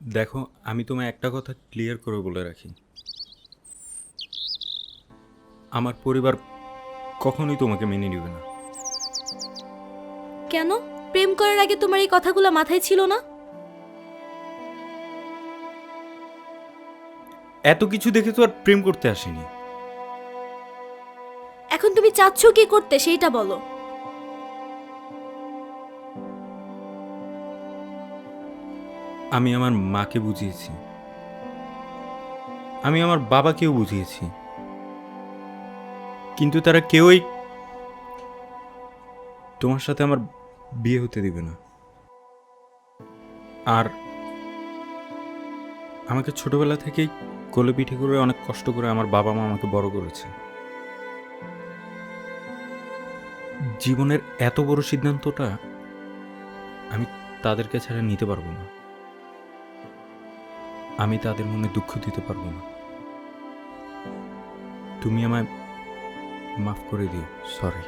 দেখো, আমি তোমায় একটা কথা ক্লিয়ার করে বলে রাখি। আমার পরিবার কখনোই তোমাকে মেনে নেবে না। কেন? প্রেম করার আগে তোমার এই কথাগুলো মাথায় ছিল না? এত কিছু দেখে তো আর প্রেম করতে আসেনি। এখন তুমি চাচ্ছ কি করতে সেইটা বলো। আমি আমার মাকে বুঝিয়েছি, আমি আমার বাবাকেও বুঝিয়েছি, কিন্তু তারা কেউই তোমার সাথে আমার বিয়ে হতে দিবে না। আর আমাকে ছোটবেলা থেকেই কোলে পিঠে করে অনেক কষ্ট করে আমার বাবা মা আমাকে বড় করেছে। জীবনের এত বড় সিদ্ধান্তটা আমি তাদেরকে ছাড়া নিতে পারবো না। আমি তাদের মনে দুঃখ দিতে পারবো না। তুমি আমায় মাফ করে দিও। সরি।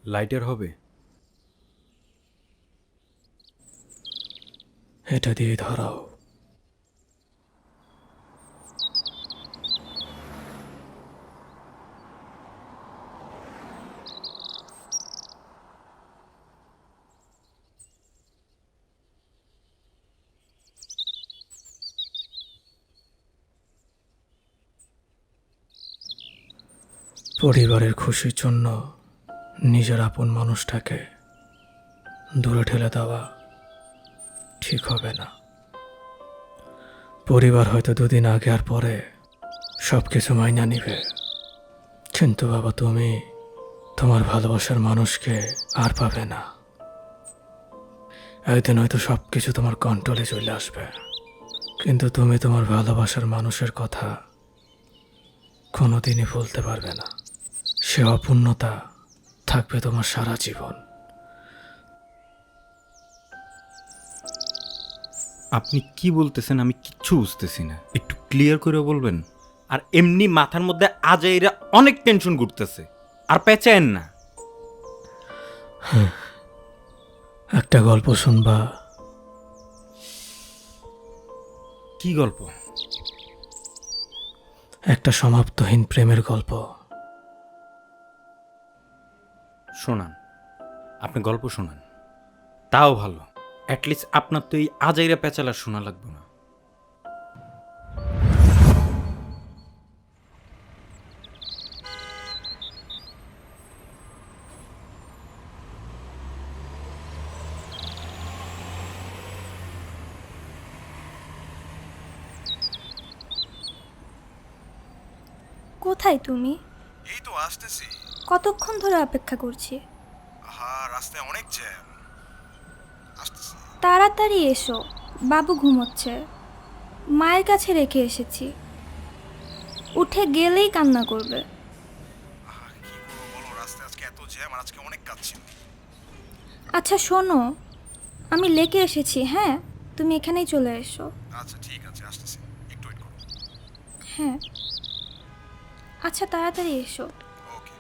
লাইটার হবে? এটা দিয়ে ধরাও। পরিবারের খুশির জন্য নিজের আপন মানুষটাকে দূরে ঠেলে দেওয়া ঠিক হবে না। পরিবার হয়তো দুদিন আগে আর পরে সব কিছু মাইনা নিবে, কিন্তু বাবা তুমি তোমার ভালোবাসার মানুষকে আর পাবে না। একদিন হয়তো সব কিছু তোমার কন্ট্রোলে চলে আসবে, কিন্তু তুমি তোমার ভালোবাসার মানুষের কথা কোনোদিনই ভুলতে পারবে না। সে অপূর্ণতা থাকবে তোমার সারা জীবন। আপনি কি বলতেছেন আমি কিচ্ছু বুঝতেছি না, একটু ক্লিয়ার করে বলবেন। আর এমনি মাথার মধ্যে আজাইরা অনেক টেনশন ঘুরতেছে, আর পেঁচায়েন না। একটা গল্প শুনবা? কি গল্প? একটা সমাপ্তহীন প্রেমের গল্প। শোনান, আপনি গল্প শোনান, তাও ভালো। অ্যাটলিস্ট আপনার তো এই আজাইরা পেঁচালা শোনা লাগবে না। কোথায় তুমি? এই তো আসতেছি। কতক্ষণ ধরে অপেক্ষা করছি। রাস্তায় অনেক জ্যাম। আসতেছি। তাড়াতাড়ি এসো, বাবু ঘুমোচ্ছে। মায়ের কাছে রেখে এসেছি, উঠে গেলেই কান্না করবে। কি করবো বলো, রাস্তায় আজকে এত জ্যাম আর আজকে অনেক কাজ ছিল। আচ্ছা শোনো, আমি লেকে এসেছি, হ্যাঁ? তুমি এখানেই চলে এসো। আচ্ছা ঠিক আছে, আসতেছি, একটু ওয়েট করো। হ্যাঁ, আচ্ছা তাড়াতাড়ি এসো। ওকে।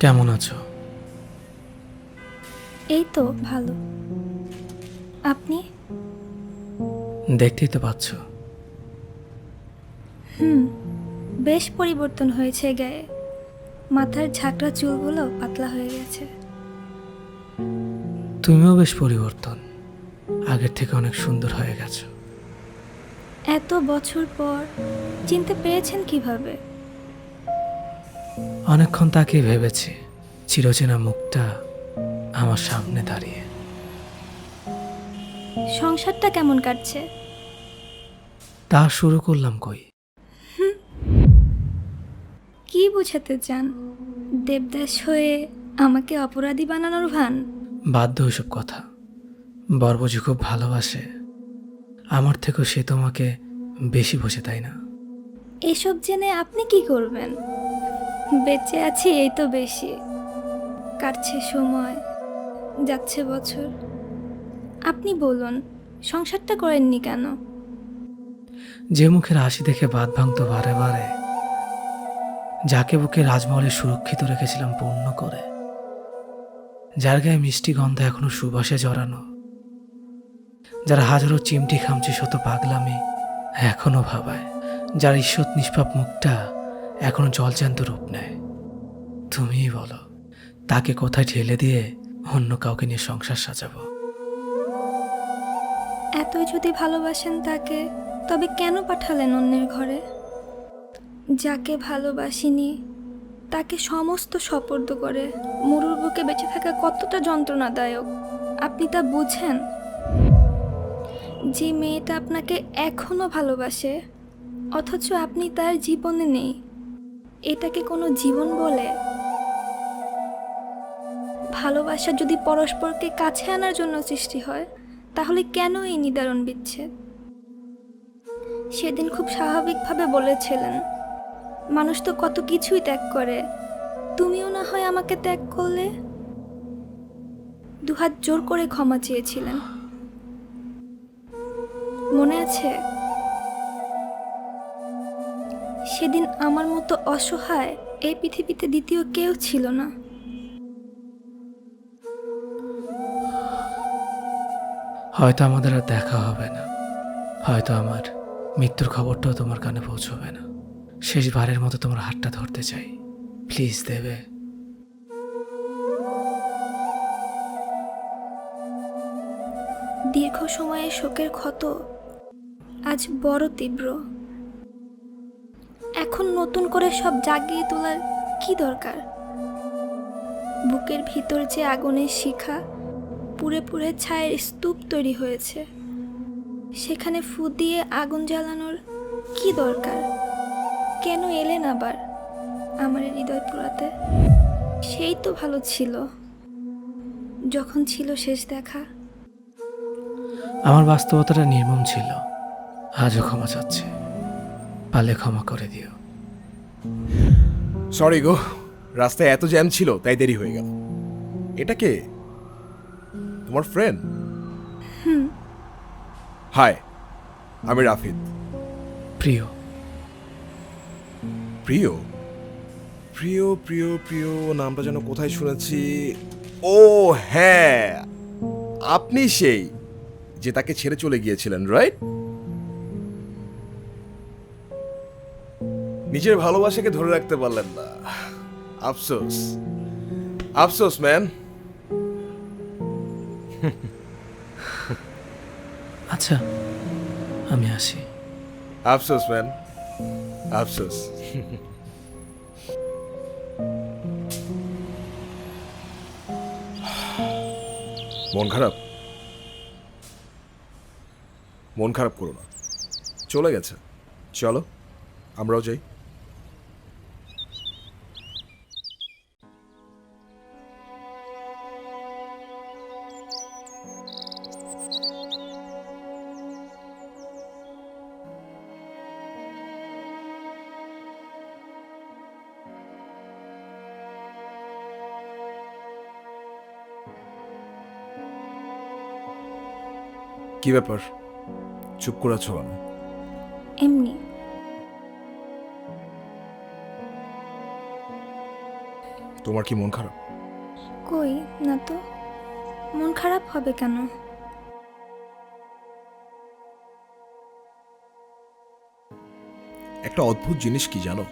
কেমন আছো? এই তো ভালো। আপনি? দেখতেই তো পাচ্ছ। বেশ পরিবর্তন হয়েছে গায়ে। মাথার ঝাঁকড়া চুলগুলো পাতলা হয়ে গেছে। তুমিও বেশ পরিবর্তন, আগের থেকে অনেক সুন্দর হয়ে গেছো। এত বছর পর চিনতে পেরেছেন কিভাবে? অনেকক্ষণ তাকিয়ে ভেবেছি, চিরচেনা মুখটা আমার সামনে দাঁড়িয়ে। সংসারটা কেমন কাটছে? তা শুরু করলাম কই। কি বুঝাতে চান? দেবদাস হয়ে আমাকে অপরাধী বানানোর ভান? বাধ্য ওইসব কথা। বরবজি খুব ভালোবাসে, আমার থেকেও সে তোমাকে বেশি বোঝে, তাই না? এসব জেনে আপনি কি করবেন? বেঁচে আছি এই তো বেশি। কাটছে সময়, যাচ্ছে বছর। আপনি বলুন, সংসারটা করেননি কেন? যে মুখের হাসি দেখে বাদ ভাঙতো বারে বারে, যাকে বুকে রাজমহলে সুরক্ষিত রেখেছিলাম পূর্ণ করে, যার গায়ে মিষ্টি গন্ধ এখনো সুবাসে জড়ানো, যার হাজারো চিমটি খামচি শত পাগলামি এখনো ভাবায়, যার ঈশ্বর নিষ্পাপ মুখটা এখনো জলজ্যান্ত রূপ নেয়, তুমিই বলো তাকে কোথায় ঠেলে দিয়ে অন্য কাউকে নিয়ে সংসার সাজাবো? এতই যদি ভালোবাসেন তাকে, তবে কেন পাঠালেন অন্যের ঘরে? যাকে ভালোবাসিনি তাকে সমস্ত সোপর্দ করে মরুর বুকে বেঁচে থাকা কতটা যন্ত্রণাদায়ক আপনি তা বুঝেন? যে মেয়েটা আপনাকে এখনো ভালোবাসে, অথচ আপনি তার জীবনে নেই, এটাকে কোনো জীবন বলে? ভালোবাসা যদি পরস্পরকে কাছে আনার জন্য সৃষ্টি হয়, তাহলে কেন এই নিদারুণ বিচ্ছেদ? সেদিন খুব স্বাভাবিকভাবে বলেছিলেন, মানুষ তো কত কিছুই ত্যাগ করে, তুমিও না হয় আমাকে ত্যাগ করলে। দুহাত জোর করে ক্ষমা চেয়েছিলেন, মনে আছে? সেদিন আমার মতো অসহায় এই পৃথিবীতে দ্বিতীয় কেউ ছিল না। হয়তো আমাদের আর দেখা হবে না, হয়তো আমার মৃত্যুর খবরটাও তোমার কানে পৌঁছবে না। শেষবারের মতো তোমার হাতটা ধরতে চাই, প্লিজ দেবে? দীর্ঘ সময়ের শোকের ক্ষত আজ বড় তীব্র। এখন নতুন করে সব জাগিয়ে তোলার কি দরকার? বুকের ভিতর যে আগুনের শিখা পুড়ে পুড়ে ছায়ের স্তূপ তৈরি হয়েছে, সেখানে ফু দিয়ে আগুন জ্বালানোর কি দরকার? কেন এলেন আবার আমার হৃদয় পোড়াতে? সেই তো ভালো ছিল যখন ছিল শেষ দেখা। আমার বাস্তবতাটা নির্মম ছিল, আজও ক্ষমা চাচ্ছে, পারলে ক্ষমা করে দিও। সরি গো, রাস্তায় এত জ্যাম ছিল তাই দেরি হয়ে গেল। এটা কে? তোমার ফ্রেন্ড? হাই, আমি রাফিদ। প্রিয়। প্রিয় প্রিয় প্রিয় প্রিয় নামটা যেন কোথায় শুনেছি। ও হ্যাঁ, আপনি সেই যে তাকে ছেড়ে চলে গিয়েছিলেন, রাইট? নিজের ভালোবাসাকে ধরে রাখতে পারলেন না, আফসোস। আফসোস ম্যান। আচ্ছা, আমি আসি। আফসোস ম্যান, আফসোস। মন খারাপ? মন খারাপ করো না, চলে গেছে, চলো আমরাও যাই। কি ব্যাপার, চুপ করে আছো কেন? এমনি। তোমার কি মন খারাপ? কই না তো, মন খারাপ হবে কেন? একটা অদ্ভুত জিনিস কি জানো,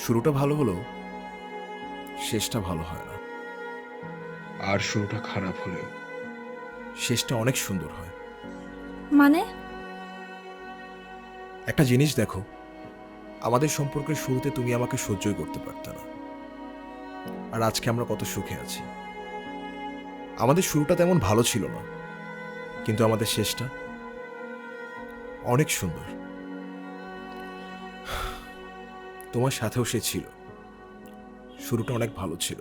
শুরুটা ভালো হলেও শেষটা ভালো হয় না, আর শুরুটা খারাপ হলেও শেষটা অনেক সুন্দর হয়। মানে? একটা জিনিস দেখো, আমাদের সম্পর্কের শুরুতে তুমি আমাকে সহ্যই করতে পারতে না, আর আজকে আমরা কত সুখে আছি। আমাদের শুরুটা তেমন ভালো ছিল না, কিন্তু আমাদের শেষটা অনেক সুন্দর। তোমার সাথেও সে ছিল, শুরুটা অনেক ভালো ছিল,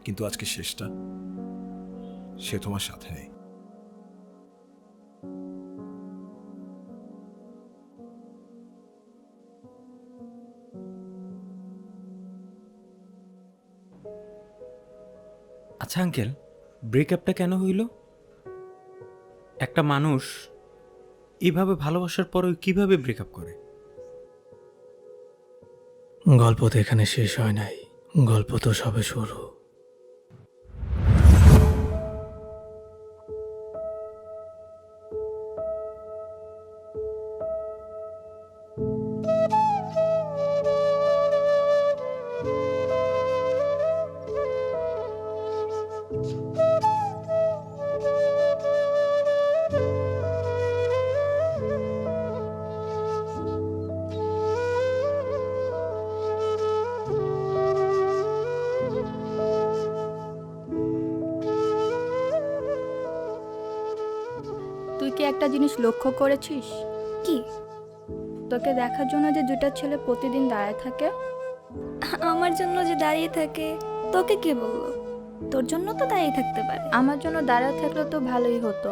কিন্তু আজকে শেষটা সে তোমার সাথে নেই। আচ্ছা আঙ্কেল, ব্রেকআপটা কেন হইল? একটা মানুষ এভাবে ভালোবাসার পরেও কিভাবে ব্রেকআপ করে? গল্প তো এখানে শেষ হয় নাই, গল্প তো সবে শুরু। তুই কি একটা জিনিস লক্ষ্য করেছিস? কি? তোকে দেখার জন্য যে দুটা ছেলে প্রতিদিন দাঁড়ায় থাকে। আমার জন্য যে দাঁড়িয়ে থাকে তোকে কে বললো? তোর জন্য তো দাঁড়িয়ে থাকতে পারে। আমার জন্য দাঁড়ায় থাকলে তো ভালোই হতো।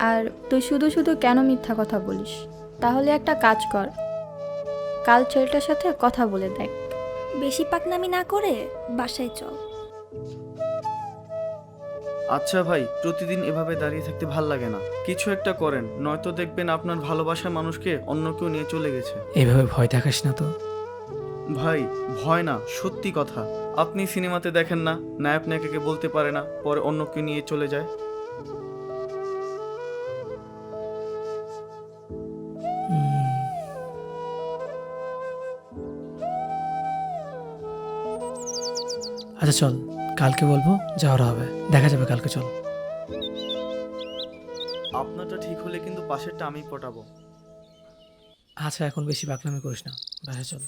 আর তুই শুধু শুধু কেন মিথ্যা কথা বলিস? তাহলে একটা কাজ কর, কাল ছেলেটার সাথে কথা বলে দেখ। বেশি পাকনামি না করে বাসায় চল। আচ্ছা ভাই, প্রতিদিন এভাবে দাঁড়িয়ে থাকতে ভাল লাগে না, কিছু একটা করেন, নয়তো দেখবেন আপনার ভালোবাসার মানুষকে অন্য কেউ নিয়ে চলে গেছে। এইভাবে ভয় দেখাস না তো। ভাই, ভয় না, সত্যি কথা। আপনি সিনেমাতে দেখেন না, নায়ক নায়িকাকে বলতে পারে না, পরে অন্য কেউ নিয়ে চলে যায়। আচ্ছা চল, কালকে বলবো, যাওয়ার হবে, দেখা যাবে কালকে, চল। আপনারটা ঠিক হলে কিন্তু পাশেরটা আমি পটাবো। আচ্ছা এখন বেশি পাকনামি করিস না, বাসায় চল।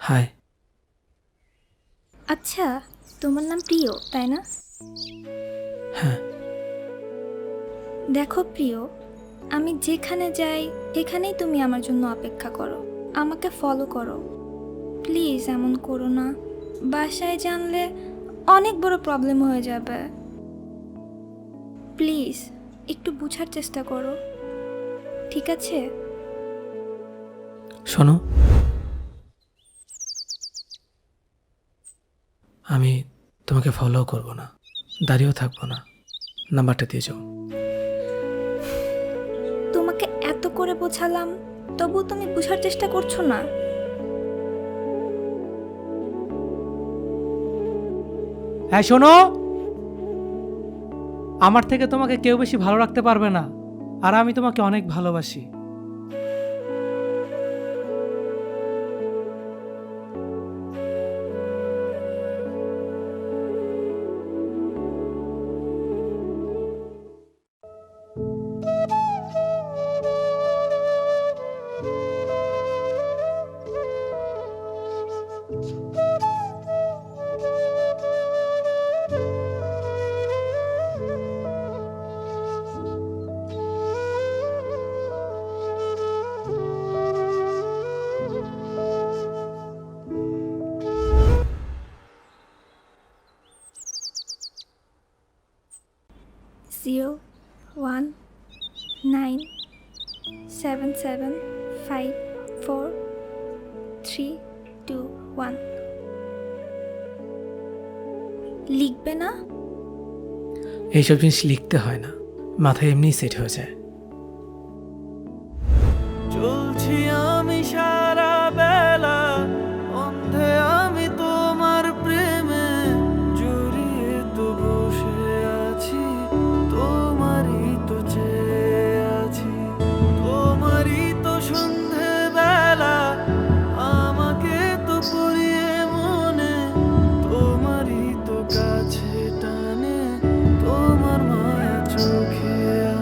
হাই। আচ্ছা, তোমার নাম প্রিয় তাই না? হ্যাঁ। দেখো প্রিয়, আমি যেখানে যাই সেখানেই তুমি আমার জন্য অপেক্ষা করো, আমাকে ফলো করো। প্লিজ এমন করো না, বাসায় জানলে অনেক বড় প্রবলেম হয়ে যাবে। প্লিজ একটু বোঝার চেষ্টা করো, ঠিক আছে? শোনো, আমি তোমাকে ফলো করব না, দাঁড়িয়েও থাকবো না, নাম্বারটা দিয়ে যাও। তোমাকে এত করে বোঝালাম, তবু তুমি বোঝার চেষ্টা করছো না। হ্যাঁ শোনো, আমার থেকে তোমাকে কেউ বেশি ভালো রাখতে পারবে না, আর আমি তোমাকে অনেক ভালোবাসি। 0197754 লিখবে না? এইসব জিনিস লিখতে হয় না, মাথায় এমনিই সেট হয়ে যায়। চলছি আমি সারা বেলা অন্ধে আমি তোমার প্রেমে জড়িয়ে তো বসে আছি, তোমারই তো চেয়ে আছি, তোমারই তো সন্ধে বেলা আমাকে তো পড়িয়ে মনে, তোমারই তো কাছে টানে, তোমার মায়া চোখে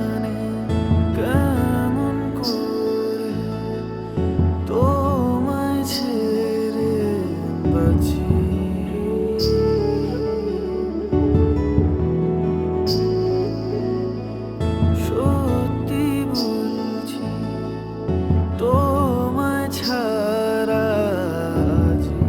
আনে, কেমন করে তোমায় ছেড়ে বাঁচি। সত্যি বলছি তোমায় ছাড়া আজি।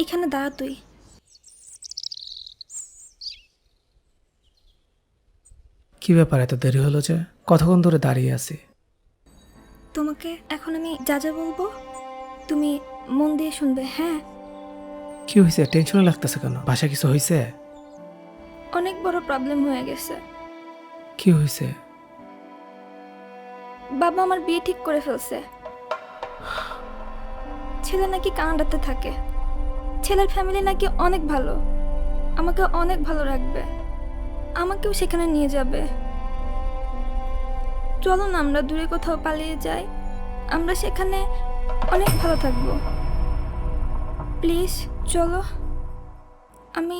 এখানে দাঁড়া তুই। কি ব্যাপার, এত দেরি হলো যে? কতক্ষণ ধরে দাঁড়িয়ে আছি। তোমাকে এখন আমি যা যা বলবো তুমি মন দিয়ে শুনবে, হ্যাঁ? কি হয়েছে? টেনশনে লাগতেছে কেন? বাসায় কিছু হয়েছে? অনেক বড় প্রবলেম হয়ে গেছে। কি হয়েছে? বাবা আমার বিয়ে ঠিক করে ফেলছে। ছেলে নাকি কানাডাতে থাকে। ছেলের ফ্যামিলি নাকি অনেক ভালো, আমাকে অনেক ভালো রাখবে, আমাকেও সেখানে নিয়ে যাবে। চলো না আমরা দূরে কোথাও পালিয়ে যাই, আমরা সেখানে অনেক ভালো থাকবো। প্লিজ চলো, আমি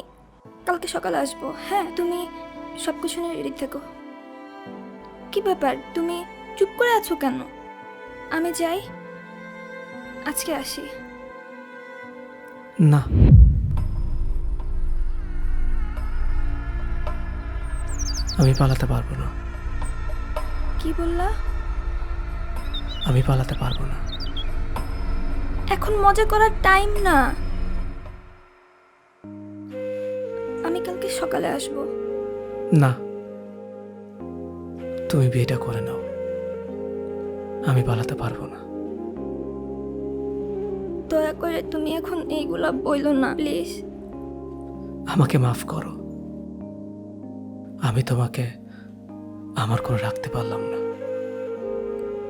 কালকে সকালে আসবো, হ্যাঁ? তুমি সব কিছু নিয়ে রেডি থেকো। কি ব্যাপার, তুমি চুপ করে আছো কেন? আমি যাই, আজকে আসি। না, আমি পালাতে পারবো না। কি বললা? আমি পালাতে পারবো না। এখন মজা করার টাইম না, আমি কালকে সকালে আসবো। না, তুমি বিয়েটা করে নাও, আমি পালাতে পারবো না। দয়া করে তুমি এখন এইগুলা বইলো না প্লিজ। আমাকে মাফ করো, আমি তোমাকে আমার করে রাখতে পারলাম না।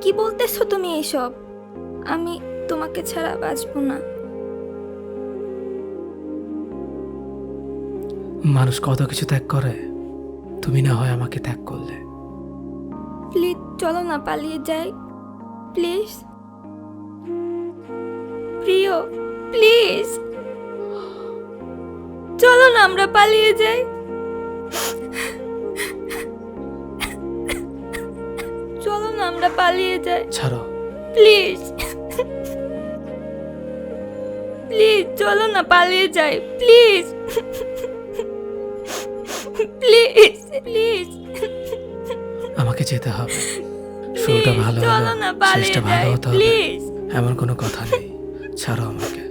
কি বলতেছো তুমি এইসব? আমি তোমাকে ছাড়া বাঁচবো না। মানুষ কত কিছু ত্যাগ করে, তুমি না হয় আমাকে ত্যাগ করলে। প্লিজ চলো না পালিয়ে যাই, প্লিজ। প্রিয় প্লিজ চলো না আমরা পালিয়ে যাই। চলো না আমরা পালিয়ে যাই, ছাড়ো। প্লিজ। প্লিজ চলো না পালিয়ে যাই, প্লিজ। প্লিজ প্লিজ আমাকে যেতে হবে। শুরুটা ভালো চলো হলো, না পালিয়ে শেষটা ভালো যাই, হতে হবে, প্লিজ। এমন কোনো কথা নেই। ছাড়ো আমাকে।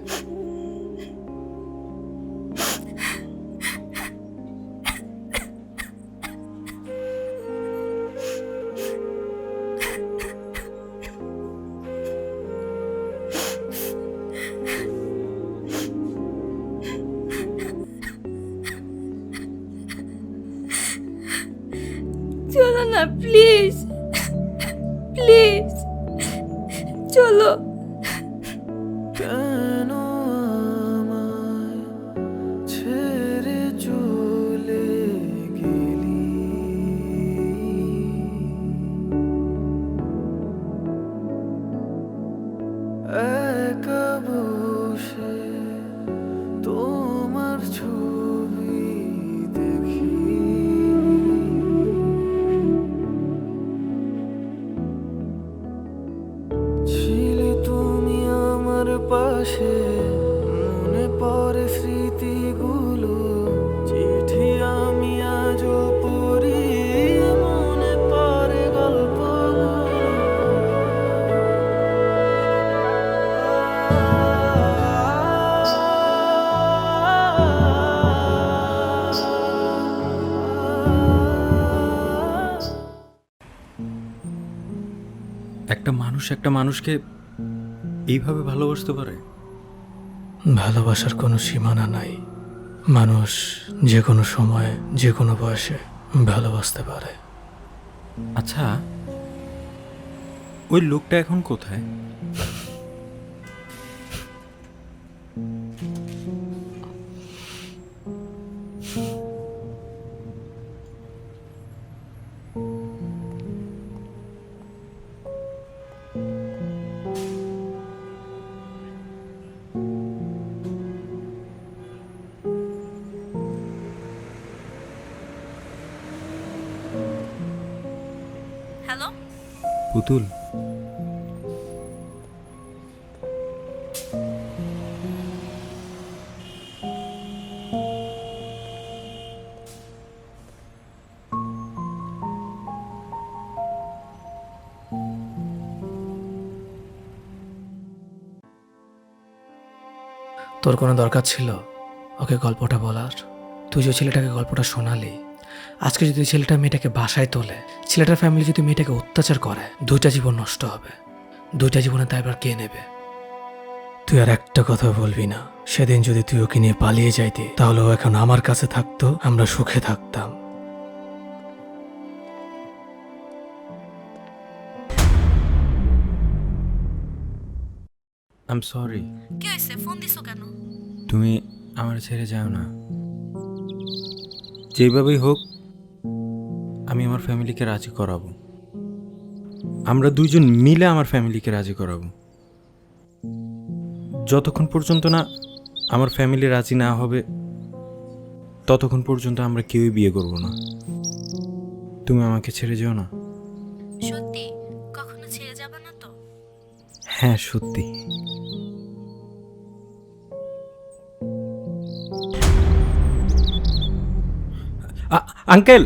চলো না প্লিজ, প্লিজ চলো। কেন আমায় ছেড়ে চলে গেলি? একা বসে তোমার ছবি দেখি, পাশে মনে পড়ে স্মৃতিগুলো, চিঠি আমি আজও পড়ি, মনে পড়ে গল্পগুলো। একটা মানুষ একটা মানুষকে এইভাবে ভালোবাসতে পারে? ভালোবাসার কোনো সীমানা নাই। মানুষ যে কোনো সময় যে কোনো বয়সে ভালোবাসতে পারে। আচ্ছা, ওই লোকটা এখন কোথায়? হ্যালো, পুতুল, তোর কোনো দরকার ছিল ওকে গল্পটা বলার? তুই যে ছেলেটাকে গল্পটা শোনালি, আজকে যদি ছেলেটা মেয়েটাকে বাসায় তোলে, ছেলেটার ফ্যামিলি যদি মেয়েটাকে অত্যাচার করে, 2টা জীবন নষ্ট হবে। 2টা জীবনে তাই এবার কে নেবে? তুই আর একটা কথা বলবি না। সেদিন যদি তুই ওকে নিয়ে পালিয়ে যাইতি, তাহলে ও এখন আমার কাছে থাকতো, আমরা সুখে থাকতাম। I am sorry. কি হয়েছে? ফোন দিছো কেন? তুমি আমার ছেড়ে যাও না। যেভাবেই হোক আমি আমার ফ্যামিলিকে রাজি করাবো। আমরা দুইজন মিলে আমার ফ্যামিলিকে রাজি করাবো। যতক্ষণ পর্যন্ত না আমার ফ্যামিলি রাজি না হবে, ততক্ষণ পর্যন্ত আমরা কেউই বিয়ে করব না। তুমি আমাকে ছেড়ে যেও না। সত্যি কখনো ছেড়ে যাবে না তো? হ্যাঁ, সত্যি। আঙ্কেল,